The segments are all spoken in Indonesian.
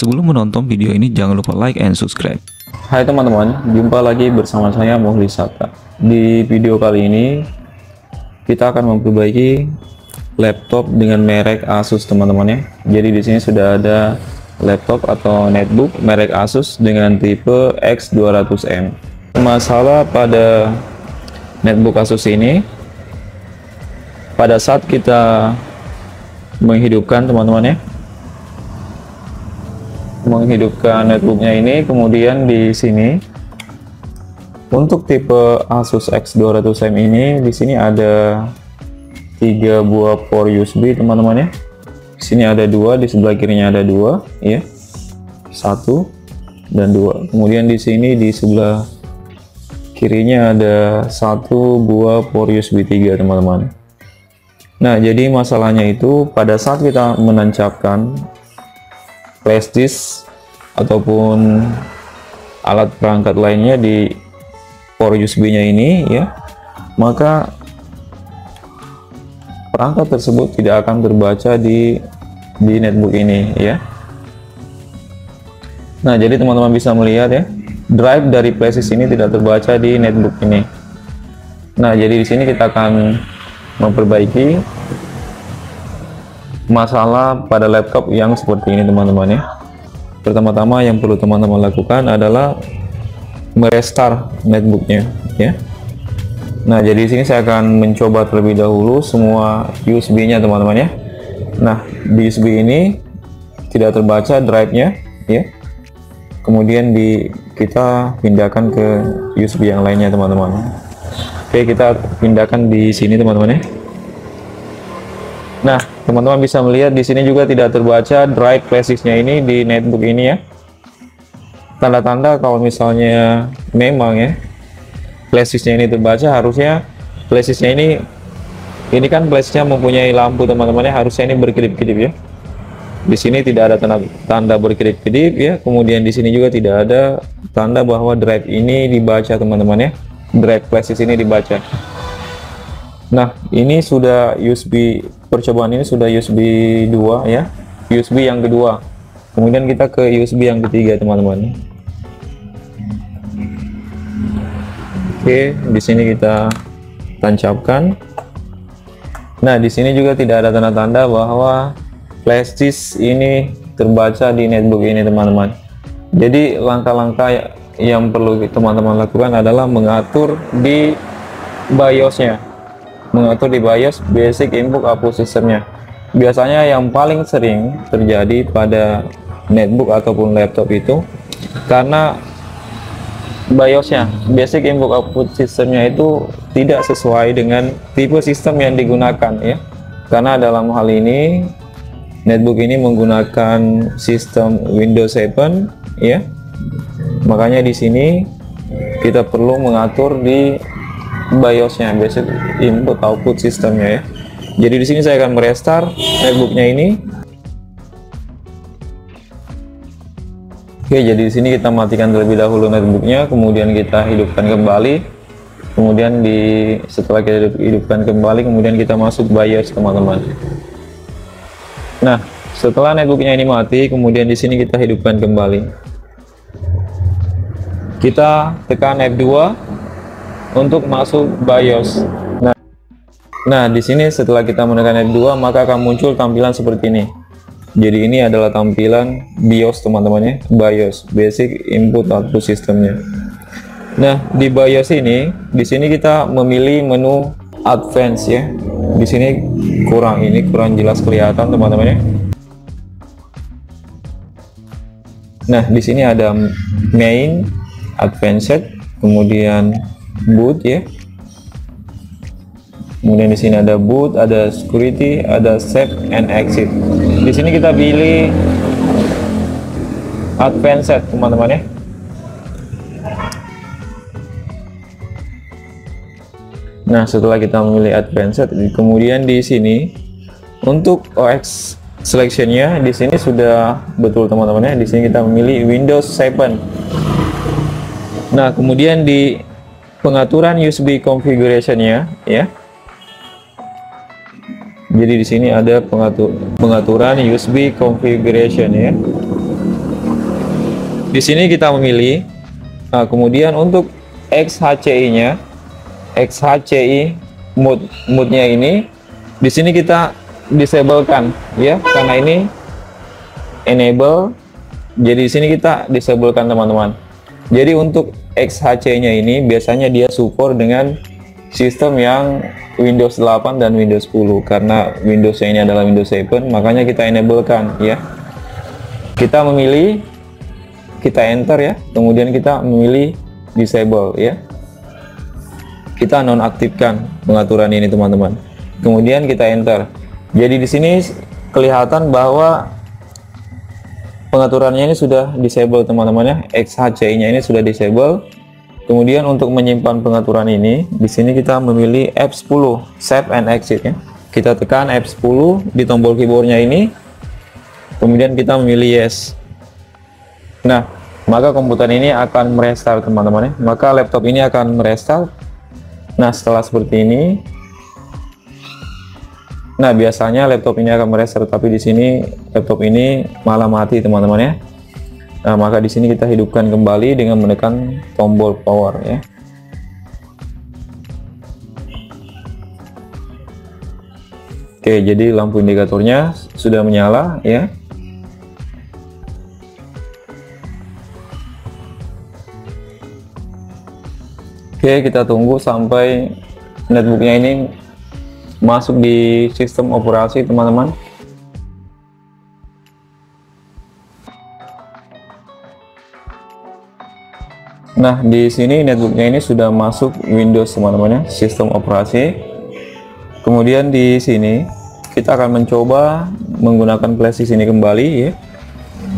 Sebelum menonton video ini, jangan lupa like and subscribe. Hai teman-teman, jumpa lagi bersama saya Muhlisata. Di video kali ini kita akan memperbaiki laptop dengan merek Asus teman-teman ya. Jadi di sini sudah ada laptop atau netbook merek Asus dengan tipe X200M. Masalah pada netbook Asus ini, pada saat kita menghidupkan teman-teman ya, menghidupkan netbooknya ini, kemudian di sini untuk tipe Asus X200M ini, di sini ada 3 buah port USB teman-teman ya. Di sini ada 2, di sebelah kirinya ada 2 ya, 1 dan 2. Kemudian di sini di sebelah kirinya ada 1 buah port USB 3 teman-teman. Nah, jadi masalahnya itu pada saat kita menancapkan flash disk ataupun alat perangkat lainnya di port USB-nya ini ya, maka perangkat tersebut tidak akan terbaca di netbook ini ya. Nah, jadi teman-teman bisa melihat ya, drive dari flash disk ini tidak terbaca di netbook ini. Nah, jadi di sini kita akan memperbaiki masalah pada laptop yang seperti ini teman-teman ya. Pertama-tama yang perlu teman-teman lakukan adalah merestart netbooknya ya. Nah, jadi di sini saya akan mencoba terlebih dahulu semua USB-nya teman-teman ya. Nah, di USB ini tidak terbaca drive-nya ya. Kemudian kita pindahkan ke USB yang lainnya teman-teman. Oke, kita pindahkan di sini teman-teman ya. Nah, teman-teman bisa melihat di sini juga tidak terbaca drive flash disk-nya ini di netbook ini ya. Tanda-tanda kalau misalnya memang ya flash disk-nya ini terbaca, harusnya flash disk-nya ini kan flash disk-nya mempunyai lampu teman-teman ya, harusnya ini berkedip-kedip ya. Di sini tidak ada tanda berkedip-kedip ya. Kemudian di sini juga tidak ada tanda bahwa drive ini dibaca teman-teman ya. Drive flash disk ini dibaca. Nah, ini sudah USB, percobaan ini sudah USB 2 ya, USB yang kedua. Kemudian kita ke USB yang ketiga teman-teman. Oke, di sini kita tancapkan. Nah, di sini juga tidak ada tanda-tanda bahwa flash disk ini terbaca di netbook ini teman-teman. Jadi langkah-langkah yang perlu teman-teman lakukan adalah mengatur di BIOS-nya. Mengatur di BIOS, basic input output sistemnya. Biasanya yang paling sering terjadi pada netbook ataupun laptop itu karena BIOS-nya, basic input output sistemnya itu tidak sesuai dengan tipe sistem yang digunakan ya. Karena dalam hal ini netbook ini menggunakan sistem Windows 7 ya. Makanya di sini kita perlu mengatur di BIOS-nya, basic input output sistemnya ya. Jadi di sini saya akan merestart netbooknya ini. Oke, jadi di sini kita matikan terlebih dahulu netbooknya, kemudian kita hidupkan kembali. Kemudian setelah kita hidupkan kembali, kemudian kita masuk BIOS teman-teman. Nah, setelah netbooknya ini mati, kemudian di sini kita hidupkan kembali. Kita tekan F2 untuk masuk BIOS. Nah, di sini setelah kita menekan F2, maka akan muncul tampilan seperti ini. Jadi ini adalah tampilan BIOS teman-teman ya, BIOS, basic input output sistemnya. Nah, di BIOS ini, di sini kita memilih menu advance ya. Di sini kurang jelas kelihatan teman-teman ya. Nah, di sini ada main, advanced, kemudian boot ya. Kemudian di sini ada boot, ada security, ada save and exit. Di sini kita pilih advanced teman-teman ya. Nah, setelah kita memilih advanced, kemudian di sini untuk OS selection-nya di sini sudah betul teman-teman ya. Di sini kita memilih Windows 7. Nah, kemudian di pengaturan USB configuration-nya ya. Jadi di sini ada pengaturan USB configuration ya. di sini kita memilih. Nah, kemudian untuk XHCI-nya, XHCI mode-nya ini di sini kita disablekan ya, karena ini enable. Jadi di sini kita disablekan teman-teman. Jadi untuk XHC-nya ini biasanya dia support dengan sistem yang Windows 8 dan Windows 10, karena Windows ini adalah Windows 7, makanya kita enablekan ya. Kita memilih, kita enter ya, kemudian kita memilih disable ya. Kita nonaktifkan pengaturan ini teman-teman. Kemudian kita enter. Jadi di sini kelihatan bahwa pengaturannya ini sudah disable teman-teman ya. XHCI-nya ini sudah disable. Kemudian untuk menyimpan pengaturan ini, di sini kita memilih F10 save and exit ya. Kita tekan F10 di tombol keyboardnya ini. Kemudian kita memilih yes. Nah, maka komputer ini akan merestart teman-teman ya. Maka laptop ini akan merestart. Nah, setelah seperti ini, nah biasanya laptop ini akan merestart, tapi di sini laptop ini malah mati teman-teman ya. Nah, maka di sini kita hidupkan kembali dengan menekan tombol power ya. Oke, jadi lampu indikatornya sudah menyala ya. Oke, kita tunggu sampai netbooknya ini masuk di sistem operasi teman-teman. Nah, di sini netbooknya ini sudah masuk Windows teman-teman ya, sistem operasi. Kemudian di sini kita akan mencoba menggunakan flashdisk ini kembali ya.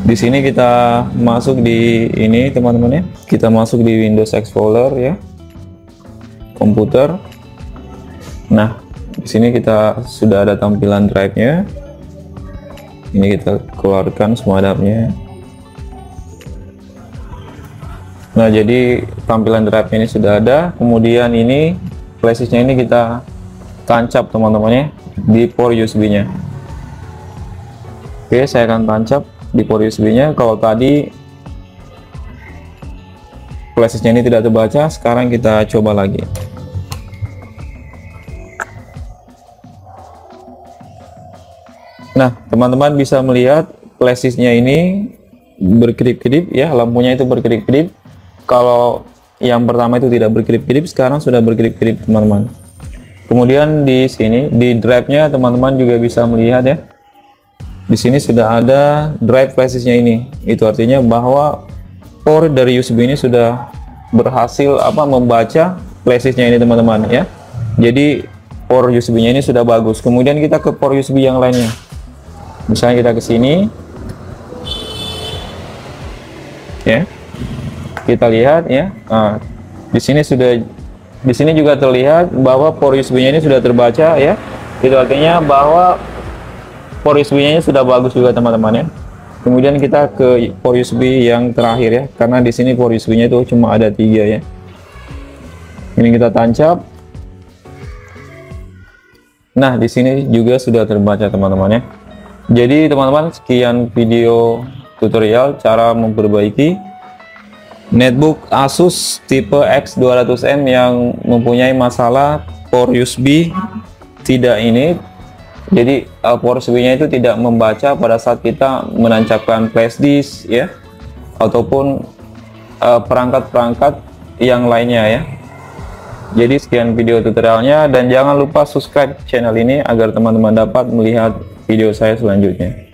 Di sini kita masuk di ini teman-teman ya. Kita masuk di Windows Explorer ya. Komputer. Nah, di sini kita sudah ada tampilan drive-nya. Ini kita keluarkan semua dapnya. Nah, jadi tampilan drive ini sudah ada. Kemudian ini flashdisk-nya ini kita tancap teman-teman ya di port USB-nya. Oke, saya akan tancap di port USB-nya. Kalau tadi flashdisk-nya ini tidak terbaca, sekarang kita coba lagi. Nah, teman-teman bisa melihat flashdisk-nya ini berkedip-kedip ya, lampunya itu berkedip-kedip. Kalau yang pertama itu tidak berkedip-kedip, sekarang sudah berkedip-kedip teman-teman. Kemudian di sini di drive-nya teman-teman juga bisa melihat ya. Di sini sudah ada drive flashdisk-nya ini. Itu artinya bahwa port dari USB ini sudah berhasil membaca flashdisk-nya ini teman-teman ya. Jadi port USB-nya ini sudah bagus. Kemudian kita ke port USB yang lainnya. Misalnya kita ke sini, ya, kita lihat ya. Nah, di sini juga terlihat bahwa port USB-nya ini sudah terbaca ya. Itu artinya bahwa port USB-nya sudah bagus juga teman-teman ya. Kemudian kita ke port USB yang terakhir ya, karena di sini port USB-nya itu cuma ada 3 ya. Ini kita tancap. Nah, di sini juga sudah terbaca teman-teman ya. Jadi teman-teman, sekian video tutorial cara memperbaiki netbook Asus tipe X200M yang mempunyai masalah port USB tidak ini. Jadi port USB-nya itu tidak membaca pada saat kita menancapkan flashdisk ya, ataupun perangkat-perangkat yang lainnya ya. Jadi sekian video tutorialnya, dan jangan lupa subscribe channel ini agar teman-teman dapat melihat video saya selanjutnya.